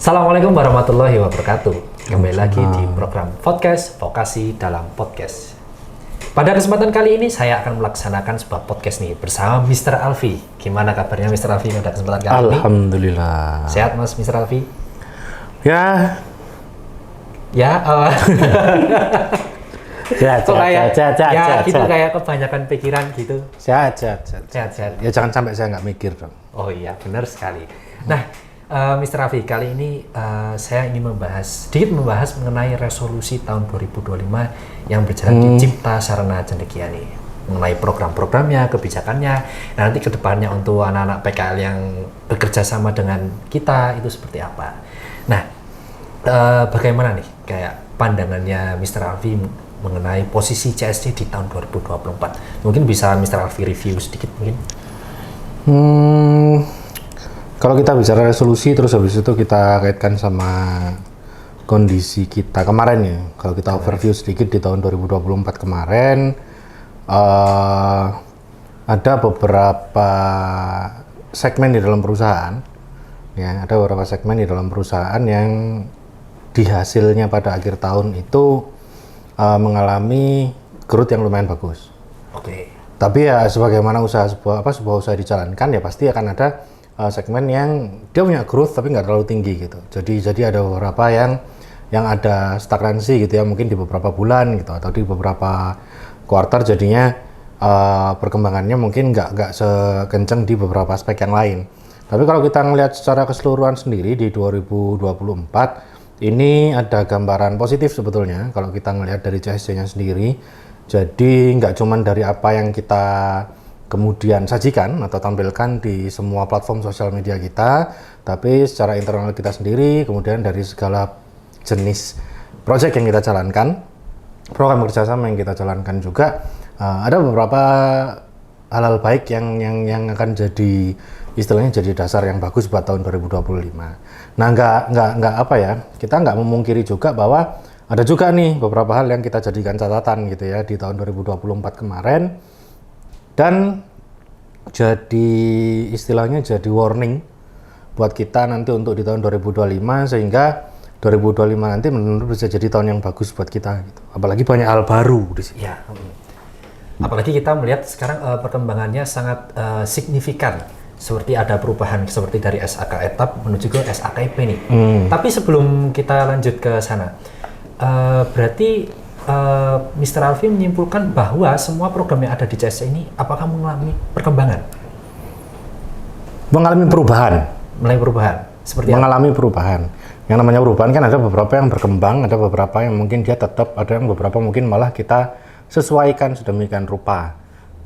Assalamualaikum warahmatullahi wabarakatuh. Kembali lagi di program podcast Vokasi dalam Podcast. Pada kesempatan kali ini saya akan melaksanakan sebuah podcast nih bersama Mr. Alfi. Gimana kabarnya Mr. Alfi pada kesempatan kali ini? Alhamdulillah. Sehat Mas Mr. Alfi? Ya. Sehat. Gitu kayak kebanyakan pikiran gitu. Sehat. Sehat. Ya jangan sampai saya nggak mikir dong. Oh iya, benar sekali. Nah, Mr. Raffi, kali ini saya ingin sedikit membahas mengenai resolusi tahun 2025 yang berjalan di Cipta Sarana Cendekia nih, mengenai program-programnya, kebijakannya, nah, nanti kedepannya untuk anak-anak PKL yang bekerja sama dengan kita itu seperti apa. Nah, bagaimana nih kayak pandangannya Mr. Raffi mengenai posisi CSC di tahun 2024? Mungkin bisa Mr. Raffi review sedikit mungkin? Kalau kita bicara resolusi, terus habis itu kita kaitkan sama kondisi kita kemarin ya. Kalau kita overview sedikit di tahun 2024 kemarin, ada beberapa segmen di dalam perusahaan, ya, ada beberapa segmen di dalam perusahaan yang di hasilnya pada akhir tahun itu mengalami growth yang lumayan bagus. Oke. Tapi ya sebagaimana sebuah usaha dijalankan, ya pasti akan ada segmen yang dia punya growth tapi nggak terlalu tinggi gitu. Jadi ada beberapa yang ada stagnansi gitu ya, mungkin di beberapa bulan gitu atau di beberapa kuartal, jadinya perkembangannya mungkin nggak sekencang di beberapa aspek yang lain. Tapi kalau kita ngelihat secara keseluruhan sendiri di 2024 ini ada gambaran positif sebetulnya kalau kita ngelihat dari CSC-nya sendiri. Jadi nggak cuman dari apa yang kita kemudian sajikan atau tampilkan di semua platform sosial media kita, tapi secara internal kita sendiri, kemudian dari segala jenis project yang kita jalankan, program kerjasama yang kita jalankan juga, ada beberapa hal-hal baik yang akan jadi istilahnya jadi dasar yang bagus buat tahun 2025. Nah, nggak apa ya, kita nggak memungkiri juga bahwa ada juga nih beberapa hal yang kita jadikan catatan gitu ya di tahun 2024 kemarin. Dan jadi istilahnya jadi warning buat kita nanti untuk di tahun 2025, sehingga 2025 nanti menurut bisa jadi tahun yang bagus buat kita gitu. Apalagi banyak hal baru di sini. Ya. Apalagi kita melihat sekarang perkembangannya sangat signifikan. Seperti ada perubahan seperti dari SAK etap menuju ke SAKIP nih. Tapi sebelum kita lanjut ke sana, berarti Mr. Alfi menyimpulkan bahwa semua program yang ada di CSC ini apakah mengalami perkembangan? Mengalami perubahan. Seperti mengalami perubahan. Yang namanya perubahan kan ada beberapa yang berkembang, ada beberapa yang mungkin dia tetap, ada yang beberapa mungkin malah kita sesuaikan sedemikian rupa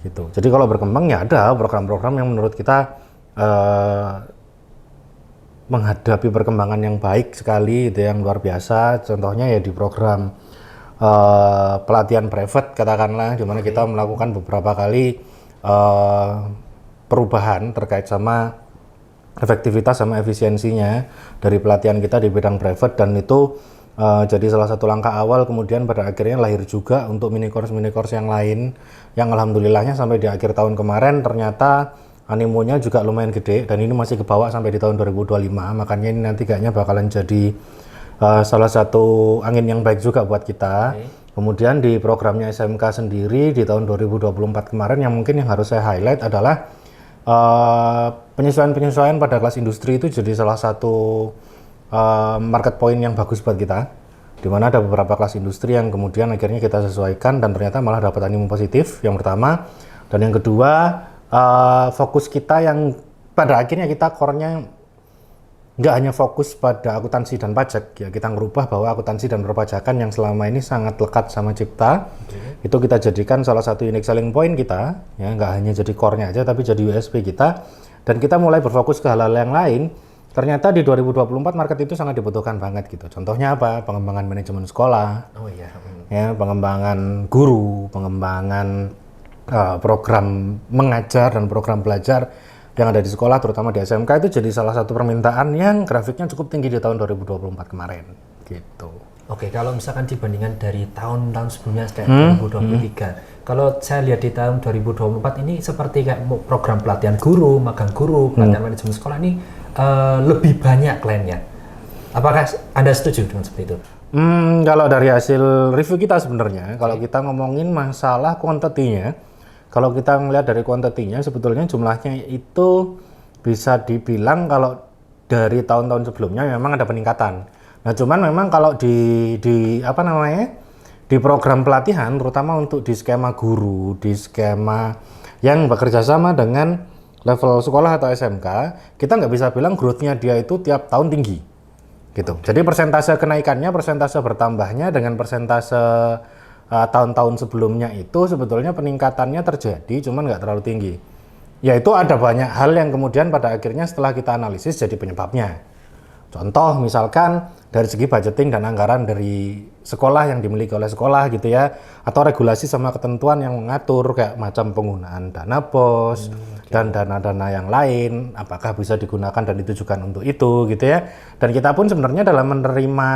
gitu. Jadi kalau berkembang ya ada program-program yang menurut kita menghadapi perkembangan yang baik sekali, itu yang luar biasa. Contohnya ya di program pelatihan private katakanlah, di mana kita melakukan beberapa kali perubahan terkait sama efektivitas sama efisiensinya dari pelatihan kita di bidang private, dan itu jadi salah satu langkah awal kemudian pada akhirnya lahir juga untuk mini course yang lain yang alhamdulillahnya sampai di akhir tahun kemarin ternyata animonya juga lumayan gede, dan ini masih kebawa sampai di tahun 2025, makanya ini nanti kayaknya bakalan jadi salah satu angin yang baik juga buat kita. Kemudian di programnya SMK sendiri di tahun 2024 kemarin yang mungkin yang harus saya highlight adalah penyesuaian pada kelas industri itu jadi salah satu market point yang bagus buat kita, di mana ada beberapa kelas industri yang kemudian akhirnya kita sesuaikan dan ternyata malah dapat animo positif, yang pertama. Dan yang kedua, fokus kita yang pada akhirnya kita core-nya nggak hanya fokus pada akuntansi dan pajak ya, kita ngerubah bahwa akuntansi dan perpajakan yang selama ini sangat lekat sama Cipta, itu kita jadikan salah satu unique selling point kita ya, nggak hanya jadi core-nya aja tapi jadi USP kita, dan kita mulai berfokus ke hal-hal yang lain. Ternyata di 2024 market itu sangat dibutuhkan banget gitu. Contohnya apa? Pengembangan manajemen sekolah, ya, pengembangan guru, pengembangan program mengajar dan program belajar yang ada di sekolah, terutama di SMK, itu jadi salah satu permintaan yang grafiknya cukup tinggi di tahun 2024 kemarin gitu. Oke, kalau misalkan dibandingkan dari tahun-tahun sebelumnya kayak 2023, kalau saya lihat di tahun 2024 ini seperti kayak program pelatihan guru, magang guru, pelatihan manajemen sekolah ini lebih banyak kliennya. Apakah Anda setuju dengan seperti itu? Kalau dari hasil review kita sebenarnya, kalau kita ngomongin masalah kuantitinya, kalau kita melihat dari kuantitinya, sebetulnya jumlahnya itu bisa dibilang kalau dari tahun-tahun sebelumnya memang ada peningkatan. Nah, cuman memang kalau di apa namanya, di program pelatihan, terutama untuk di skema guru, di skema yang bekerja sama dengan level sekolah atau SMK, kita nggak bisa bilang growth-nya dia itu tiap tahun tinggi. Gitu. Jadi persentase kenaikannya, persentase bertambahnya dengan persentase tahun-tahun sebelumnya itu sebetulnya peningkatannya terjadi, cuman nggak terlalu tinggi. Yaitu ada banyak hal yang kemudian pada akhirnya setelah kita analisis jadi penyebabnya. Contoh misalkan dari segi budgeting dan anggaran dari sekolah yang dimiliki oleh sekolah gitu ya, atau regulasi sama ketentuan yang mengatur kayak macam penggunaan dana BOS dan dana-dana yang lain, apakah bisa digunakan dan ditujukan untuk itu gitu ya. Dan kita pun sebenarnya dalam menerima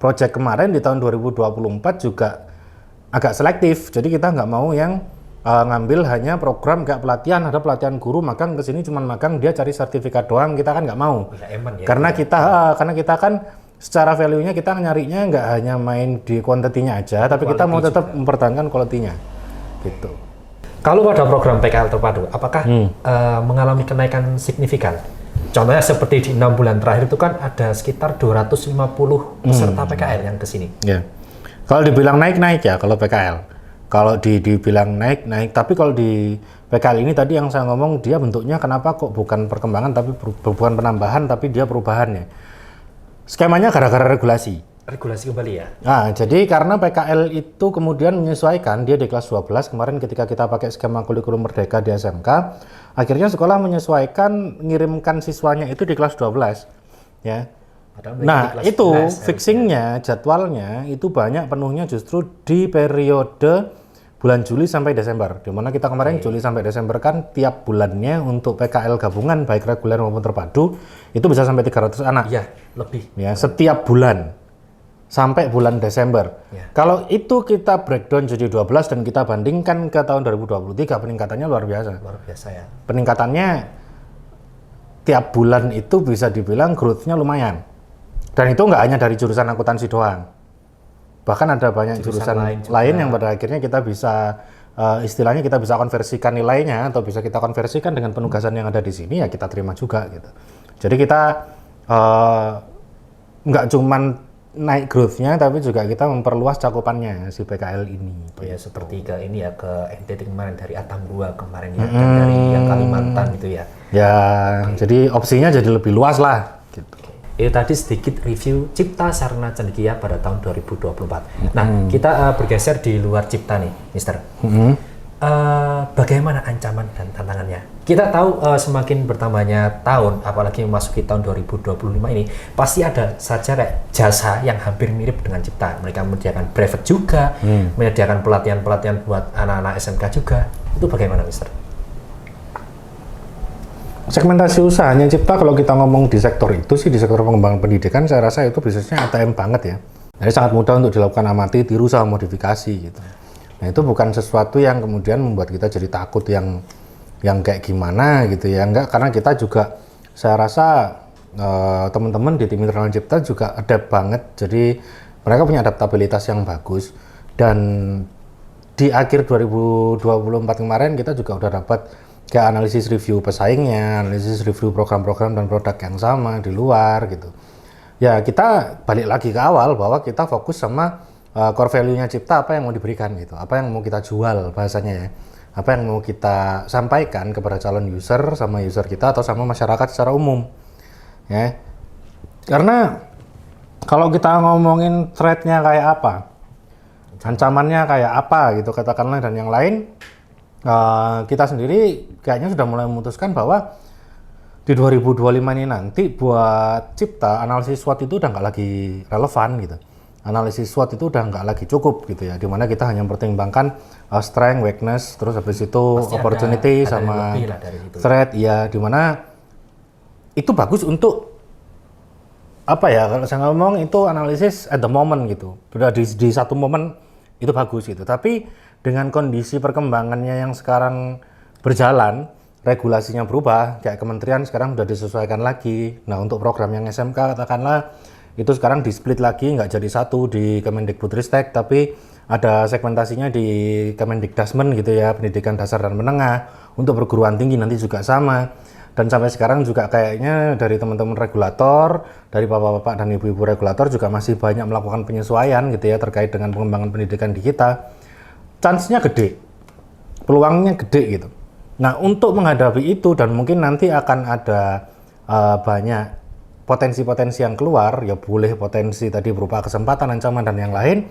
proyek kemarin di tahun 2024 juga agak selektif, jadi kita nggak mau yang ngambil hanya program kayak pelatihan, ada pelatihan guru magang ke sini cuman magang dia cari sertifikat doang, kita kan nggak mau. Ya, karena kita kan secara value-nya kita nyarinya nggak hanya main di kuantitinya aja, tapi kita mau tetap mempertahankan quality-nya gitu. Kalau pada program PKL terpadu, apakah mengalami kenaikan signifikan? Contohnya seperti di 6 bulan terakhir itu kan ada sekitar 250 peserta PKL yang ke sini. Ya. Kalau dibilang naik ya kalau PKL. Kalau dibilang naik, tapi kalau di PKL ini tadi yang saya ngomong dia bentuknya kenapa kok bukan perkembangan tapi bukan penambahan tapi dia perubahannya. Skemanya gara-gara regulasi. Regulasi kembali ya? Nah, jadi karena PKL itu kemudian menyesuaikan, dia di kelas 12, kemarin ketika kita pakai skema kurikulum merdeka di SMK, akhirnya sekolah menyesuaikan, ngirimkan siswanya itu di kelas 12. Ya. Nah, itu fixingnya, jadwalnya itu banyak penuhnya justru di periode bulan Juli sampai Desember. Di mana kita kemarin Juli sampai Desember kan tiap bulannya untuk PKL gabungan baik reguler maupun terpadu itu bisa sampai 300 anak. Iya, lebih. Ya, setiap bulan sampai bulan Desember. Ya. Kalau itu kita breakdown jadi 12 dan kita bandingkan ke tahun 2023 peningkatannya luar biasa. Luar biasa ya. Peningkatannya tiap bulan itu bisa dibilang growth-nya lumayan. Dan itu nggak hanya dari jurusan akuntansi doang. Bahkan ada banyak jurusan lain yang pada akhirnya kita bisa istilahnya kita bisa konversikan nilainya atau bisa kita konversikan dengan penugasan yang ada di sini ya kita terima juga gitu. Jadi kita nggak cuman naik growth-nya tapi juga kita memperluas cakupannya si PKL ini. Oh ya seperti ke ini ya ke NTT kemarin dari Atambua kemarin ya dan dari yang Kalimantan gitu ya. Ya, jadi opsinya jadi lebih luas lah gitu. Itu tadi sedikit review Cipta Sarana Cendekia pada tahun 2024. Nah, kita bergeser di luar Cipta nih, Mister. Bagaimana ancaman dan tantangannya? Kita tahu semakin bertambahnya tahun, apalagi memasuki tahun 2025 ini, pasti ada saja kayak jasa yang hampir mirip dengan Cipta. Mereka menyediakan brevet juga, menyediakan pelatihan-pelatihan buat anak-anak SMK juga. Itu bagaimana, Mister? Segmentasi usahanya Cipta kalau kita ngomong di sektor itu sih, di sektor pengembangan pendidikan saya rasa itu bisnisnya ATM banget ya. Jadi sangat mudah untuk dilakukan amati, tiru sama modifikasi gitu. Nah itu bukan sesuatu yang kemudian membuat kita jadi takut yang kayak gimana gitu ya. Enggak, karena kita juga saya rasa teman-teman di tim internal Cipta juga adapt banget. Jadi mereka punya adaptabilitas yang bagus. Dan di akhir 2024 kemarin kita juga udah dapat kayak analisis review pesaingnya, analisis review program-program dan produk yang sama di luar gitu. Ya kita balik lagi ke awal bahwa kita fokus sama core value-nya Cipta, apa yang mau diberikan gitu, apa yang mau kita jual bahasanya ya, apa yang mau kita sampaikan kepada calon user sama user kita atau sama masyarakat secara umum ya. Karena kalau kita ngomongin threat-nya kayak apa, ancamannya kayak apa gitu katakanlah dan yang lain, kita sendiri kayaknya sudah mulai memutuskan bahwa di 2025 ini nanti buat Cipta analisis SWOT itu udah nggak lagi relevan gitu. Analisis SWOT itu udah nggak lagi cukup gitu ya, dimana kita hanya mempertimbangkan strength, weakness, terus habis itu pasti opportunity ada sama threat ya, dimana itu bagus untuk apa ya, kalau saya ngomong itu analisis at the moment gitu, udah di satu momen itu bagus gitu, tapi dengan kondisi perkembangannya yang sekarang berjalan, regulasinya berubah, kayak kementerian sekarang sudah disesuaikan lagi. Nah untuk program yang SMK katakanlah itu sekarang di split lagi, nggak jadi satu di Kemendikbudristek, tapi ada segmentasinya di Kemendikdasmen gitu ya, pendidikan dasar dan menengah. Untuk perguruan tinggi nanti juga sama. Dan sampai sekarang juga kayaknya dari teman-teman regulator, dari bapak-bapak dan ibu-ibu regulator juga masih banyak melakukan penyesuaian gitu ya terkait dengan pengembangan pendidikan di kita. Chance-nya gede, peluangnya gede gitu. Nah, untuk menghadapi itu dan mungkin nanti akan ada banyak potensi-potensi yang keluar, ya boleh potensi tadi berupa kesempatan, ancaman dan yang lain,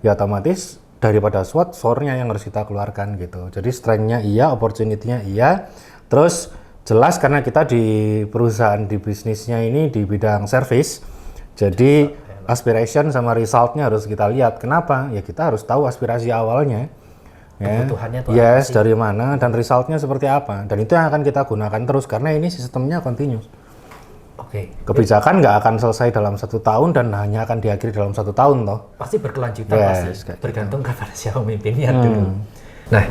ya otomatis daripada SWOT, SOR-nya yang harus kita keluarkan gitu. Jadi strength-nya iya, opportunity-nya iya, terus jelas karena kita di perusahaan di bisnisnya ini di bidang service, jadi aspiration sama result-nya harus kita lihat. Kenapa? Ya kita harus tahu aspirasi awalnya. Kebutuhannya tuh Yes, dari mana dan resultnya seperti apa. Dan itu yang akan kita gunakan terus karena ini sistemnya continuous. Oke. Kebijakan nggak akan selesai dalam 1 tahun dan hanya akan diakhiri dalam 1 tahun toh. Pasti berkelanjutan, Yes, pasti bergantung kepada siapa pemimpinnya Hmm. dulu. Nah,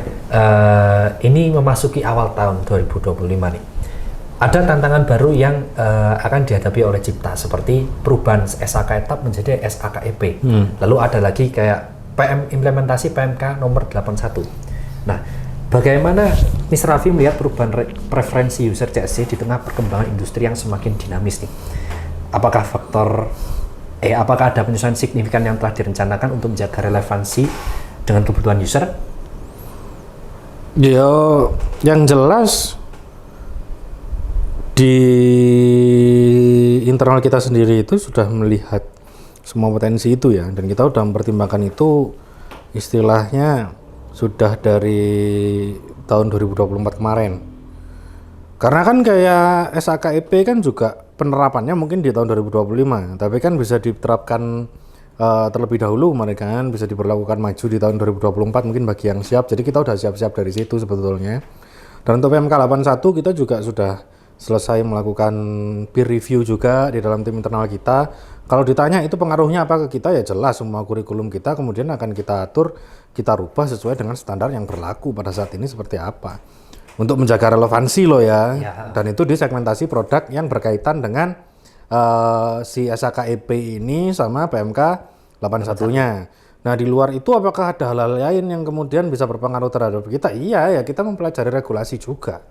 ini memasuki awal tahun 2025 nih. Ada tantangan baru yang akan dihadapi oleh Cipta seperti perubahan SAK etap menjadi SAKEP. Lalu ada lagi kayak implementasi PMK nomor 81. Nah, bagaimana Mr. Raffi melihat perubahan preferensi user CSC di tengah perkembangan industri yang semakin dinamis nih? Apakah apakah ada penyesuaian signifikan yang telah direncanakan untuk menjaga relevansi dengan kebutuhan user? Ya, yang jelas di internal kita sendiri itu sudah melihat semua potensi itu ya, dan kita sudah mempertimbangkan itu istilahnya sudah dari tahun 2024 kemarin. Karena kan kayak SAKEP kan juga penerapannya mungkin di tahun 2025, tapi kan bisa diterapkan terlebih dahulu mereka kan bisa diberlakukan maju di tahun 2024 mungkin bagi yang siap. Jadi kita udah siap-siap dari situ sebetulnya. Dan untuk PMK 81 kita juga sudah selesai melakukan peer review juga di dalam tim internal kita. Kalau ditanya itu pengaruhnya apa ke kita, ya jelas semua kurikulum kita kemudian akan kita atur, kita rubah sesuai dengan standar yang berlaku pada saat ini seperti apa. Untuk menjaga relevansi loh ya. Dan itu di segmentasi produk yang berkaitan dengan si SAKEP ini sama PMK 81-nya. Nah, di luar itu apakah ada hal-hal lain yang kemudian bisa berpengaruh terhadap kita? Iya, ya kita mempelajari regulasi juga.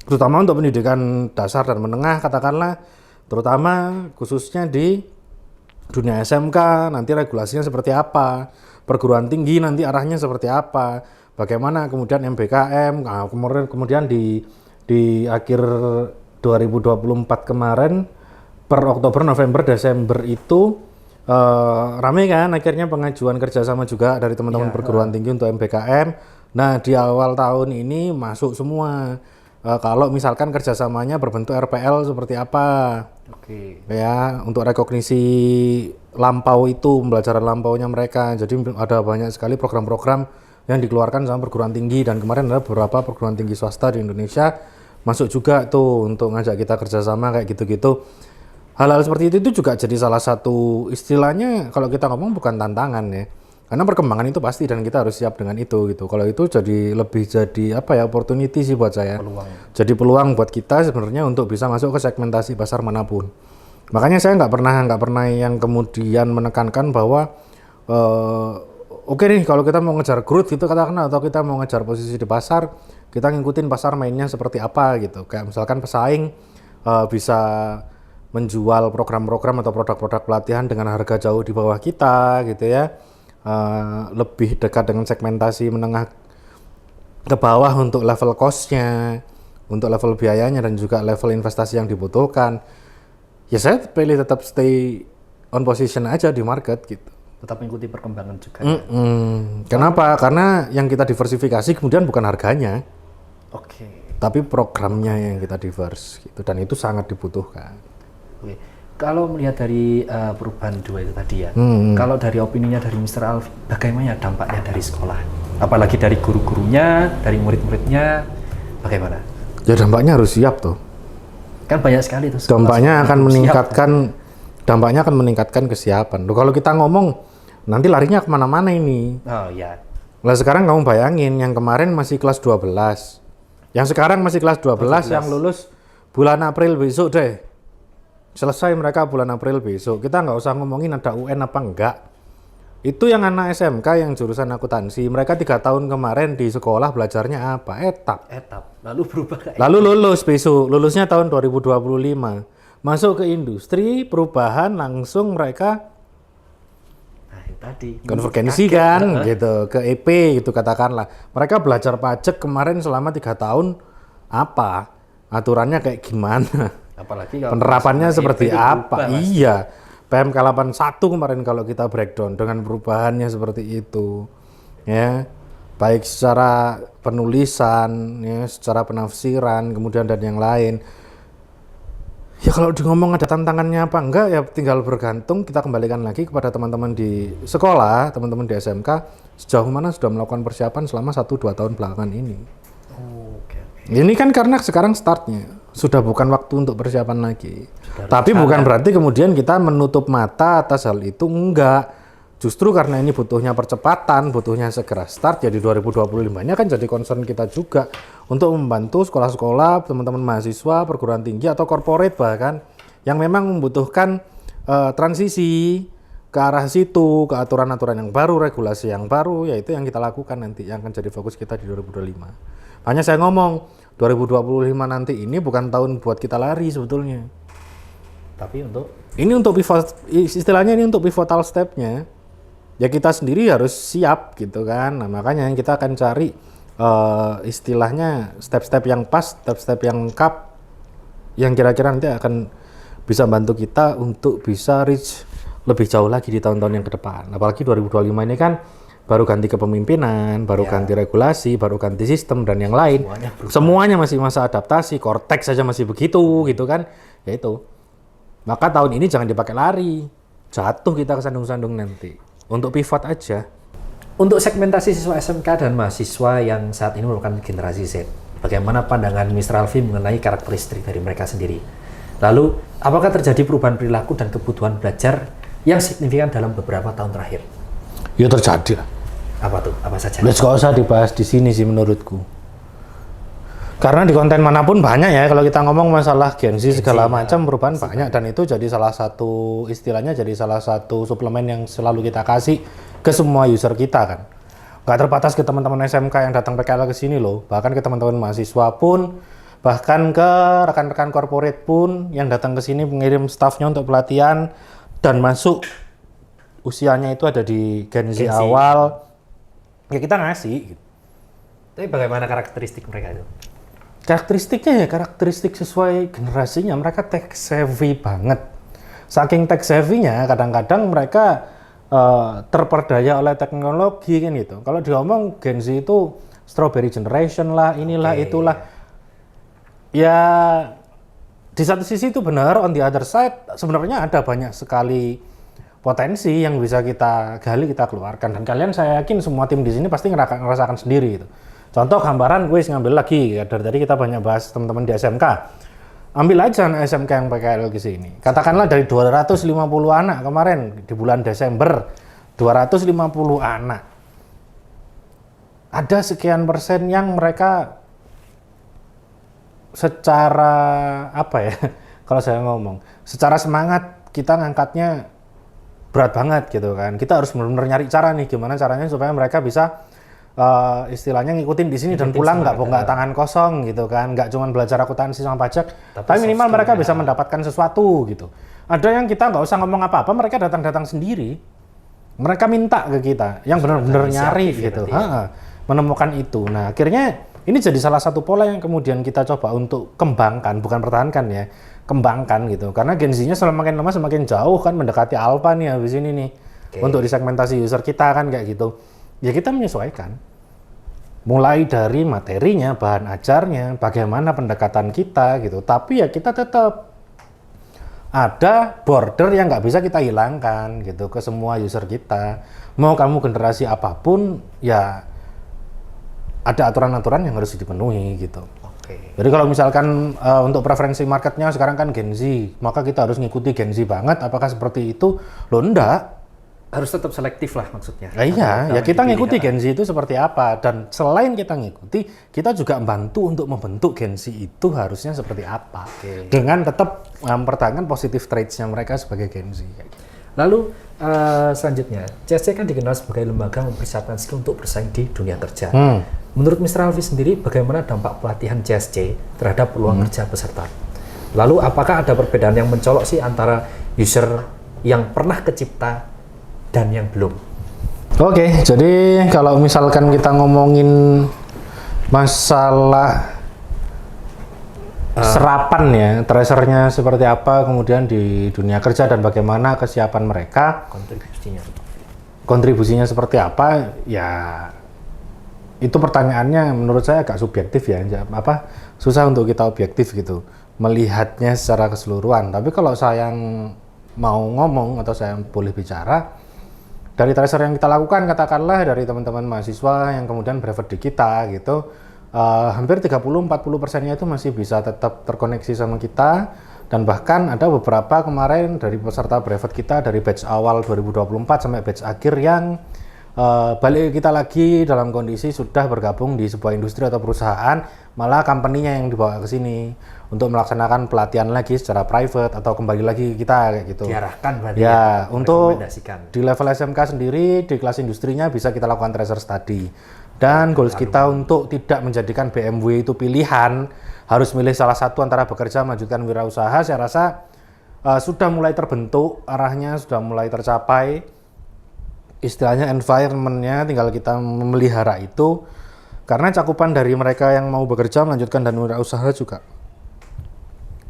Terutama untuk pendidikan dasar dan menengah katakanlah, terutama khususnya di dunia SMK nanti regulasinya seperti apa, perguruan tinggi nanti arahnya seperti apa, bagaimana kemudian MBKM, nah, kemudian di akhir 2024 kemarin per Oktober, November, Desember itu rame kan akhirnya pengajuan kerjasama juga dari teman-teman perguruan tinggi untuk MBKM. Nah, di awal tahun ini masuk semua. Kalau misalkan kerjasamanya berbentuk RPL seperti apa, ya untuk rekognisi lampau itu, pembelajaran lampaunya mereka. Jadi ada banyak sekali program-program yang dikeluarkan sama perguruan tinggi dan kemarin ada beberapa perguruan tinggi swasta di Indonesia masuk juga tuh untuk ngajak kita kerjasama kayak gitu-gitu. Hal-hal seperti itu juga jadi salah satu istilahnya kalau kita ngomong bukan tantangan ya. Karena perkembangan itu pasti dan kita harus siap dengan itu gitu. Kalau itu jadi apa ya, opportunity sih buat saya. Jadi peluang buat kita sebenarnya untuk bisa masuk ke segmentasi pasar manapun. Makanya saya nggak pernah yang kemudian menekankan bahwa oke nih kalau kita mau ngejar growth gitu katakanlah atau kita mau ngejar posisi di pasar, kita ngikutin pasar mainnya seperti apa gitu. Kayak misalkan pesaing bisa menjual program-program atau produk-produk pelatihan dengan harga jauh di bawah kita gitu ya. Lebih dekat dengan segmentasi menengah ke bawah untuk level cost-nya, untuk level biayanya dan juga level investasi yang dibutuhkan. Ya saya pilih tetap stay on position aja di market gitu. Tetap mengikuti perkembangan juga. Kenapa? Karena yang kita diversifikasi kemudian bukan harganya, tapi programnya yang kita diverse gitu, dan itu sangat dibutuhkan. Kalau melihat dari perubahan dua itu tadi ya, kalau dari opininya dari Mr. Alfi, bagaimana dampaknya dari sekolah? Apalagi dari guru-gurunya, dari murid-muridnya, bagaimana? Ya dampaknya harus siap tuh. Kan banyak sekali tuh. Dampaknya akan meningkatkan kesiapan. Loh, kalau kita ngomong nanti larinya kemana-mana ini. Oh ya. Lah sekarang kamu bayangin yang kemarin masih kelas 12, yang sekarang masih kelas 12 yang lulus bulan April besok deh. selesai mereka bulan April besok. Kita nggak usah ngomongin ada UN apa enggak. Itu yang anak SMK yang jurusan akuntansi, mereka 3 tahun kemarin di sekolah belajarnya apa? Etap. Lalu berubah kayak Lalu lulus besok, lulusnya tahun 2025. Masuk ke industri, perubahan langsung mereka nah, itu tadi konvergensi kan gitu ke EP gitu katakanlah. Mereka belajar pajak kemarin selama 3 tahun apa? Aturannya kayak gimana? apalagi kalau Penerapannya masalah seperti itu apa? berubah, Mas. Iya. PMK 81 kemarin kalau kita breakdown dengan perubahannya seperti itu. Ya. Baik secara penulisan, ya, secara penafsiran, kemudian dan yang lain. Ya kalau di ngomong ada tantangannya apa enggak ya tinggal bergantung, kita kembalikan lagi kepada teman-teman di sekolah, teman-teman di SMK sejauh mana sudah melakukan persiapan selama 1-2 tahun belakangan ini. Oke. Ini kan karena sekarang startnya sudah bukan waktu untuk persiapan lagi. Tapi rencana. bukan berarti kemudian kita menutup mata atas hal itu, enggak. Justru karena ini butuhnya percepatan, butuhnya segera start, jadi 2025-nya kan jadi concern kita juga untuk membantu sekolah-sekolah, teman-teman mahasiswa, perguruan tinggi atau corporate bahkan yang memang membutuhkan transisi ke arah situ, ke aturan-aturan yang baru, regulasi yang baru, yaitu yang kita lakukan nanti, yang akan jadi fokus kita di 2025. Hanya saya ngomong, 2025 nanti ini bukan tahun buat kita lari sebetulnya. Tapi untuk Ini untuk pivot, istilahnya ini untuk pivotal step-nya. Ya kita sendiri harus siap gitu kan. Nah makanya kita akan cari istilahnya step-step yang pas, step-step yang lengkap, yang kira-kira nanti akan bisa bantu kita untuk bisa reach lebih jauh lagi di tahun-tahun yang ke depan. Apalagi 2025 ini kan baru ganti kepemimpinan, baru ganti regulasi, baru ganti sistem dan yang lain. Semuanya masih masa adaptasi, Cortex saja masih begitu gitu kan. Ya itu. Maka tahun ini jangan dipakai lari. Jatuh kita ke sandung-sandung nanti. Untuk pivot aja. Untuk segmentasi siswa SMK dan mahasiswa yang saat ini merupakan generasi Z, bagaimana pandangan Mr. Alfi mengenai karakteristik dari mereka sendiri? Lalu, apakah terjadi perubahan perilaku dan kebutuhan belajar yang signifikan dalam beberapa tahun terakhir? Ya terjadi lah. Apa tuh? Apa saja? Let's gak usah dibahas di sini sih menurutku. Karena di konten manapun banyak ya, kalau kita ngomong masalah Gen Z segala macam perubahan banyak, dan itu jadi salah satu istilahnya, jadi salah satu suplemen yang selalu kita kasih ke semua user kita kan. Gak terbatas ke teman-teman SMK yang datang PKL ke sini loh, bahkan ke teman-teman mahasiswa pun, bahkan ke rekan-rekan corporate pun yang datang ke sini mengirim staffnya untuk pelatihan dan masuk usianya itu ada di Gen Z awal, ya kita ngasih. Tapi bagaimana karakteristik mereka itu? Karakteristiknya ya karakteristik sesuai generasinya, mereka tech savvy banget. Saking tech savvy-nya kadang-kadang mereka terperdaya oleh teknologi kan gitu. Kalau diomong Gen Z itu strawberry generation lah, inilah itulah. Ya di satu sisi itu benar, on the other side sebenarnya ada banyak sekali potensi yang bisa kita gali, kita keluarkan. Dan kalian saya yakin semua tim di sini pasti ngerasakan sendiri gitu. Contoh gambaran gue ngambil lagi, ya, dari tadi kita banyak bahas teman-teman di SMK. Ambil aja anak SMK yang PKL ke sini. Katakanlah dari 250 anak kemarin di bulan Desember, 250 anak. Ada sekian persen yang mereka secara apa ya, kalau saya ngomong, secara semangat kita ngangkatnya berat banget gitu kan. Kita harus benar-benar nyari cara nih, gimana caranya supaya mereka bisa istilahnya ngikutin di sini dan pulang nggak tangan kosong gitu kan, nggak cuma belajar akuntansi sama pajak, tapi minimal mereka bisa mendapatkan sesuatu gitu. Ada yang kita nggak usah ngomong apa-apa, mereka datang sendiri, mereka minta ke kita, yang benar-benar nyari gitu, menemukan itu. Nah akhirnya ini jadi salah satu pola yang kemudian kita coba untuk kembangkan, bukan pertahankan ya, kembangkan gitu. Karena Gen Z-nya semakin lama semakin jauh kan mendekati alpha nih habis ini nih, untuk disegmentasi user kita kan kayak gitu. Ya kita menyesuaikan, mulai dari materinya, bahan ajarnya, bagaimana pendekatan kita gitu. Tapi ya kita tetap ada border yang nggak bisa kita hilangkan gitu ke semua user kita. Mau kamu generasi apapun, ya ada aturan-aturan yang harus dipenuhi gitu. Jadi kalau misalkan untuk preferensi marketnya sekarang kan Gen Z, maka kita harus ngikuti Gen Z banget. Apakah seperti itu? Loh enggak. harus tetap selektif lah maksudnya. Nah, iya, ya kita ngikuti Gen Gen Z itu seperti apa, dan selain kita ngikuti, kita juga membantu untuk membentuk Gen Z itu harusnya seperti apa, dengan tetap mempertahankan positive traits-nya mereka sebagai Gen Z. Kayak gitu. Lalu selanjutnya, CSC kan dikenal sebagai lembaga mempersiapkan skill untuk bersaing di dunia kerja. Menurut Mr. Alfi sendiri, bagaimana dampak pelatihan CSC terhadap peluang kerja peserta? Lalu apakah ada perbedaan yang mencolok sih antara user yang pernah kecipta dan yang belum? Oke, jadi kalau misalkan kita ngomongin masalah serapan ya, tracernya seperti apa, kemudian di dunia kerja dan bagaimana kesiapan mereka, kontribusinya seperti apa, ya itu pertanyaannya menurut saya agak subjektif ya, susah untuk kita objektif gitu, melihatnya secara keseluruhan. Tapi kalau saya mau ngomong atau saya boleh bicara, dari tracer yang kita lakukan, katakanlah dari teman-teman mahasiswa yang kemudian brevet di kita gitu, hampir 30-40%-nya itu masih bisa tetap terkoneksi sama kita, dan bahkan ada beberapa kemarin dari peserta brevet kita dari batch awal 2024 sampai batch akhir yang balik kita lagi dalam kondisi sudah bergabung di sebuah industri atau perusahaan, malah company-nya yang dibawa ke sini untuk melaksanakan pelatihan lagi secara private atau kembali lagi kita kayak gitu. Diarahkan berarti ya, untuk di level SMK sendiri di kelas industrinya bisa kita lakukan tracer study. Dan goals kita untuk tidak menjadikan BMW itu pilihan, harus milih salah satu antara bekerja melanjutkan wirausaha, saya rasa sudah mulai terbentuk, arahnya sudah mulai tercapai. Istilahnya environment-nya tinggal kita memelihara itu, karena cakupan dari mereka yang mau bekerja melanjutkan dan wirausaha juga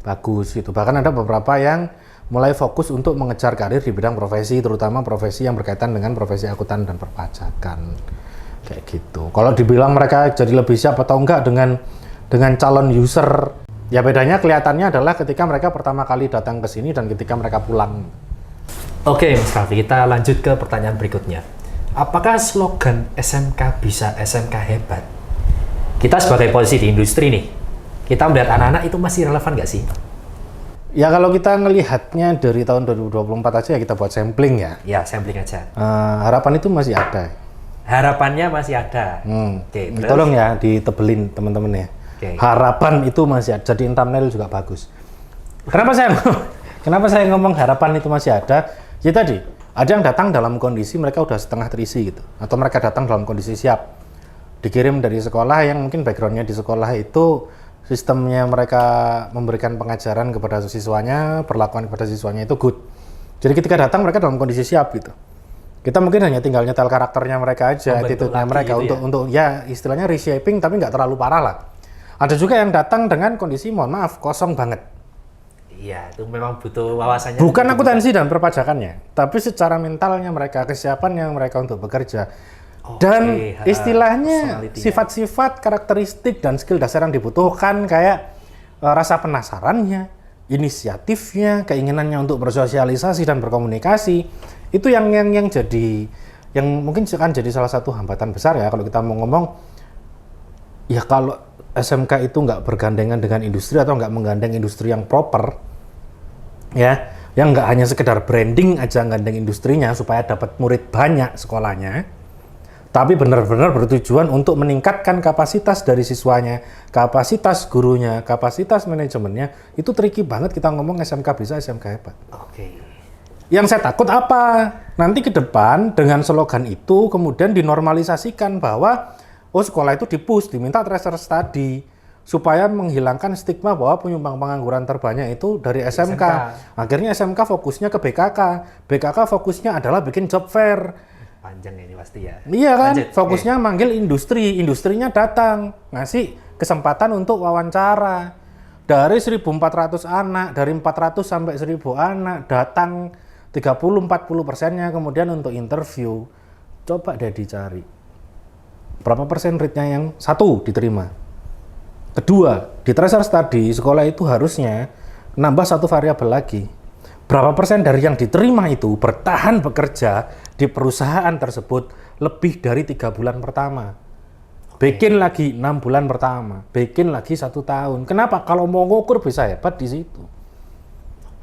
bagus gitu. Bahkan ada beberapa yang mulai fokus untuk mengejar karir di bidang profesi, terutama profesi yang berkaitan dengan profesi akuntan dan perpajakan. Kayak gitu. Kalau dibilang mereka jadi lebih siap atau enggak dengan calon user, ya bedanya kelihatannya adalah ketika mereka pertama kali datang ke sini dan ketika mereka pulang. Oke, Mas Raffi, kita lanjut ke pertanyaan berikutnya. Apakah slogan SMK bisa SMK hebat? Kita sebagai posisi di industri nih, kita melihat anak-anak itu masih relevan nggak sih? Ya kalau kita ngelihatnya dari tahun 2024 aja ya kita buat sampling ya. Ya, sampling aja. Harapan itu masih ada. Harapannya masih ada. Oke, tolong ya ditebelin teman-teman ya. Harapan itu masih ada. Jadiin thumbnail juga bagus. Kenapa saya ngomong harapan itu masih ada? Ya tadi, ada yang datang dalam kondisi mereka udah setengah terisi gitu. Atau mereka datang dalam kondisi siap. Dikirim dari sekolah yang mungkin backgroundnya di sekolah itu sistemnya mereka memberikan pengajaran kepada siswanya, perlakuan kepada siswanya itu good. Jadi ketika datang mereka dalam kondisi siap gitu. Kita mungkin hanya tinggal nyetel karakternya mereka aja, attitude-nya mereka gitu untuk ya istilahnya reshaping tapi nggak terlalu parah lah. Ada juga yang datang dengan kondisi mohon maaf kosong banget. Iya, itu memang butuh wawasannya. Bukan akuntansi dan perpajakannya, tapi secara mentalnya mereka, kesiapannya mereka untuk bekerja. Dan istilahnya sifat-sifat, karakteristik dan skill dasar yang dibutuhkan kayak rasa penasarannya, inisiatifnya, keinginannya untuk bersosialisasi dan berkomunikasi, itu yang jadi yang mungkin akan jadi salah satu hambatan besar ya kalau kita mau ngomong ya kalau SMK itu nggak bergandengan dengan industri atau nggak menggandeng industri yang proper ya, yang nggak hanya sekedar branding aja gandeng industrinya supaya dapat murid banyak sekolahnya, tapi benar-benar bertujuan untuk meningkatkan kapasitas dari siswanya, kapasitas gurunya, kapasitas manajemennya, itu tricky banget kita ngomong SMK bisa, SMK hebat. Oke. Yang saya takut apa? Nanti ke depan dengan slogan itu kemudian dinormalisasikan bahwa sekolah itu dipush, diminta tracer study supaya menghilangkan stigma bahwa penyumbang pengangguran terbanyak itu dari SMK. Akhirnya SMK fokusnya ke BKK. BKK fokusnya adalah bikin job fair. Panjang ini pasti ya. Iya kan? Fokusnya manggil industri, industrinya datang, ngasih kesempatan untuk wawancara. Dari 1.400 anak, dari 400 sampai 1.000 anak datang 30-40%-nya kemudian untuk interview. Coba deh dicari. Berapa persen rate-nya yang satu diterima? Kedua, di tracer study, sekolah itu harusnya nambah satu variabel lagi. Berapa persen dari yang diterima itu bertahan bekerja di perusahaan tersebut lebih dari 3 bulan pertama. Bikin lagi 6 bulan pertama, bikin lagi 1 tahun. Kenapa? Kalau mau ngukur bisa hebat di situ.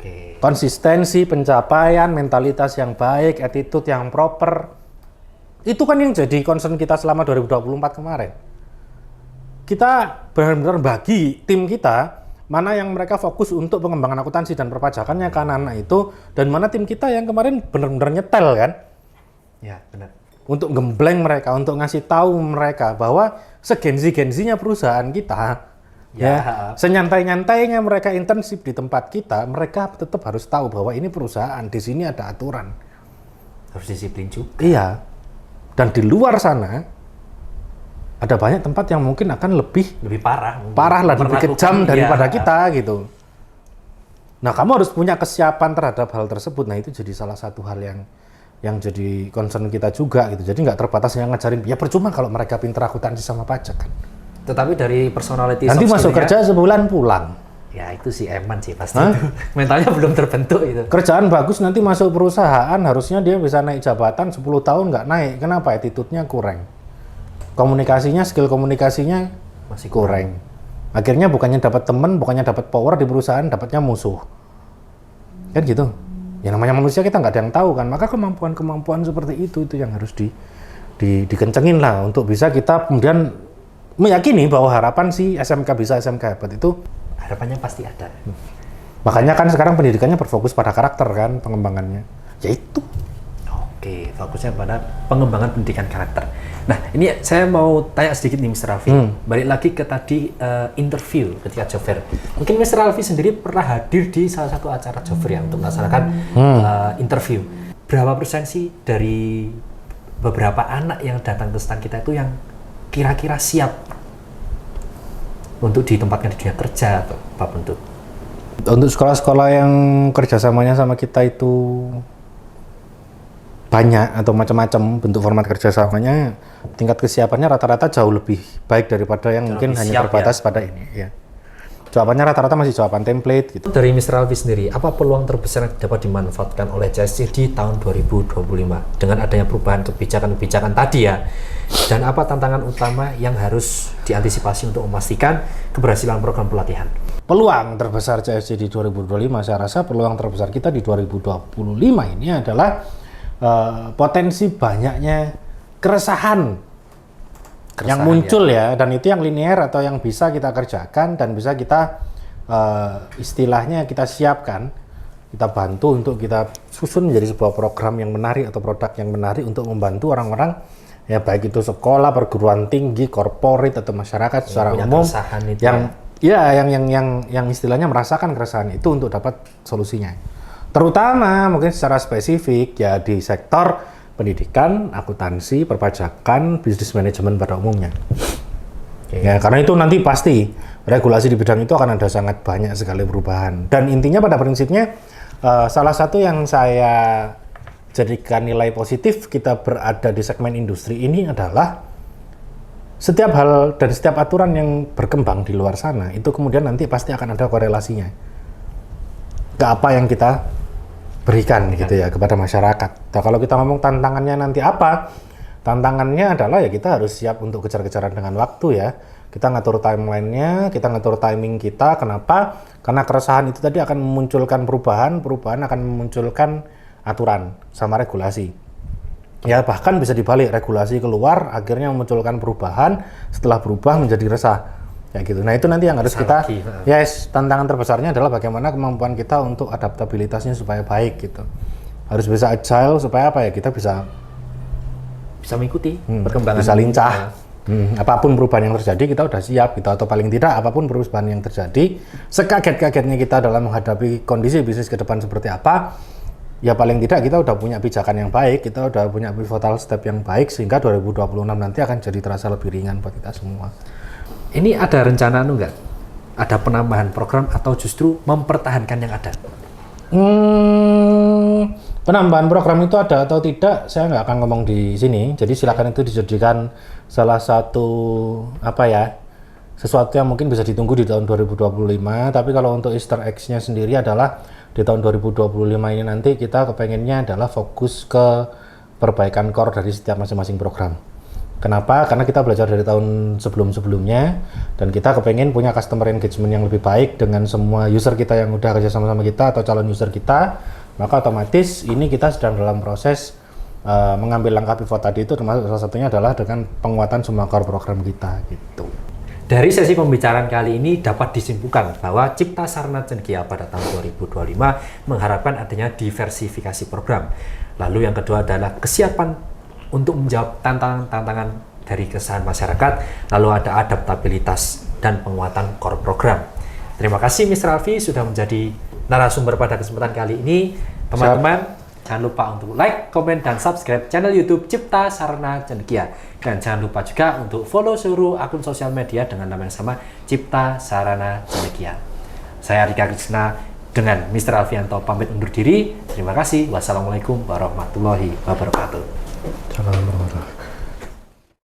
Oke. Konsistensi, pencapaian, mentalitas yang baik, attitude yang proper. Itu kan yang jadi concern kita selama 2024 kemarin. Kita benar-benar bagi tim kita mana yang mereka fokus untuk pengembangan akuntansi dan perpajakannya ke anak-anak itu, dan mana tim kita yang kemarin benar-benar nyetel kan. Ya, benar. Untuk gembleng mereka, untuk ngasih tahu mereka bahwa segenzi-genzinya perusahaan kita, ya, senyantai-nyantainya mereka intensif di tempat kita, mereka tetap harus tahu bahwa ini perusahaan, di sini ada aturan. Harus disiplin juga. Iya. Dan di luar sana ada banyak tempat yang mungkin akan lebih parah lah, lebih kejam daripada iya. kita gitu. Nah, kamu harus punya kesiapan terhadap hal tersebut. Nah, itu jadi salah satu hal yang jadi concern kita juga gitu. Jadi nggak terbatas yang ngajarin, ya percuma kalau mereka pintar akuntansi sama pajak kan. Tetapi dari personality Nanti soft masuk skill-nya, kerja sebulan pulang. ya itu sih eman sih pasti. Itu. Mentalnya belum terbentuk itu. Kerjaan bagus nanti masuk perusahaan, harusnya dia bisa naik jabatan 10 tahun nggak naik. Kenapa? Attitude-nya kurang. Komunikasinya, skill komunikasinya Masih kurang. Akhirnya bukannya dapat teman, bukannya dapat power di perusahaan, dapatnya musuh. Kan gitu. Ya namanya manusia kita nggak ada yang tahu kan. Maka kemampuan-kemampuan seperti itu yang harus dikencengin lah untuk bisa kita kemudian meyakini bahwa harapan si SMK bisa SMK hebat itu. Harapannya pasti ada. Makanya kan sekarang pendidikannya berfokus pada karakter kan pengembangannya. Yaitu. Oke, fokusnya pada pengembangan pendidikan karakter. Nah, ini saya mau tanya sedikit nih Mr. Raffi. Balik lagi ke tadi interview ketika job fair. Mungkin Mr. Raffi sendiri pernah hadir di salah satu acara job fair ya untuk melaksanakan interview. Berapa persen sih dari beberapa anak yang datang ke stand kita itu yang kira-kira siap untuk ditempatkan di dunia kerja atau apapun itu? Untuk sekolah-sekolah yang kerjasamanya sama kita itu banyak atau macam-macam bentuk format kerjasamanya, tingkat kesiapannya rata-rata jauh lebih baik daripada yang mungkin hanya terbatas pada ini. Ya. Jawabannya rata-rata masih jawaban template. Gitu. Dari Mr. Raffi sendiri, apa peluang terbesar yang dapat dimanfaatkan oleh CSC di tahun 2025 dengan adanya perubahan kebijakan-kebijakan tadi ya? Dan apa tantangan utama yang harus diantisipasi untuk memastikan keberhasilan program pelatihan? Peluang terbesar CSC di 2025, saya rasa peluang terbesar kita di 2025 ini adalah potensi banyaknya keresahan yang muncul ya, dan itu yang linear atau yang bisa kita kerjakan dan bisa kita istilahnya kita siapkan, kita bantu untuk kita susun menjadi sebuah program yang menarik atau produk yang menarik untuk membantu orang-orang ya, baik itu sekolah, perguruan tinggi, corporate atau masyarakat secara umum yang istilahnya merasakan keresahan itu untuk dapat solusinya. Terutama mungkin secara spesifik ya di sektor pendidikan, akuntansi, perpajakan, bisnis manajemen pada umumnya. Ya, karena itu nanti pasti regulasi di bidang itu akan ada sangat banyak sekali perubahan. Dan intinya pada prinsipnya salah satu yang saya jadikan nilai positif kita berada di segmen industri ini adalah setiap hal dan setiap aturan yang berkembang di luar sana itu kemudian nanti pasti akan ada korelasinya ke apa yang kita berikan gitu ya kepada masyarakat. Nah, kalau kita ngomong tantangannya nanti apa? Tantangannya adalah ya kita harus siap untuk kejar-kejaran dengan waktu ya. Kita ngatur timeline-nya, kita ngatur timing kita. Kenapa? Karena keresahan itu tadi akan memunculkan perubahan akan memunculkan aturan sama regulasi. Ya bahkan bisa dibalik, regulasi keluar akhirnya memunculkan perubahan, setelah berubah menjadi resah. Ya gitu. Nah itu nanti yang harus kita, tantangan terbesarnya adalah bagaimana kemampuan kita untuk adaptabilitasnya supaya baik gitu. Harus bisa agile supaya apa ya, kita bisa mengikuti perkembangan, bisa lincah. Apapun perubahan yang terjadi kita udah siap gitu, atau paling tidak apapun perubahan yang terjadi, sekaget-kagetnya kita dalam menghadapi kondisi bisnis ke depan seperti apa, ya paling tidak kita udah punya pijakan yang baik, kita udah punya pivotal step yang baik sehingga 2026 nanti akan jadi terasa lebih ringan buat kita semua. Ini ada rencana enggak? Ada penambahan program atau justru mempertahankan yang ada? Penambahan program itu ada atau tidak, saya nggak akan ngomong di sini. Jadi silakan itu dijadikan salah satu sesuatu yang mungkin bisa ditunggu di tahun 2025. Tapi kalau untuk Easter eggs-nya sendiri adalah di tahun 2025 ini nanti kita kepengennya adalah fokus ke perbaikan core dari setiap masing-masing program. Kenapa? Karena kita belajar dari tahun sebelum-sebelumnya dan kita kepengen punya customer engagement yang lebih baik dengan semua user kita yang udah kerja sama-sama kita atau calon user kita, maka otomatis ini kita sedang dalam proses mengambil langkah pivot tadi itu, termasuk salah satunya adalah dengan penguatan semua core program kita gitu. Dari sesi pembicaraan kali ini dapat disimpulkan bahwa Cipta Sarana Cendekia pada tahun 2025 mengharapkan adanya diversifikasi program. Lalu yang kedua adalah kesiapan untuk menjawab tantangan-tantangan dari keresahan masyarakat, lalu ada adaptabilitas dan penguatan core program. Terima kasih Mr. Alfi sudah menjadi narasumber pada kesempatan kali ini. Teman-teman, jangan lupa untuk like, komen, dan subscribe channel YouTube Cipta Sarana Cendekia. Dan jangan lupa juga untuk follow seluruh akun sosial media dengan nama yang sama, Cipta Sarana Cendekia. Saya Rika Krishna dengan Mr. Alfianto pamit undur diri. Terima kasih. Wassalamualaikum warahmatullahi wabarakatuh. Salam warahmatullahi wabarakatuh.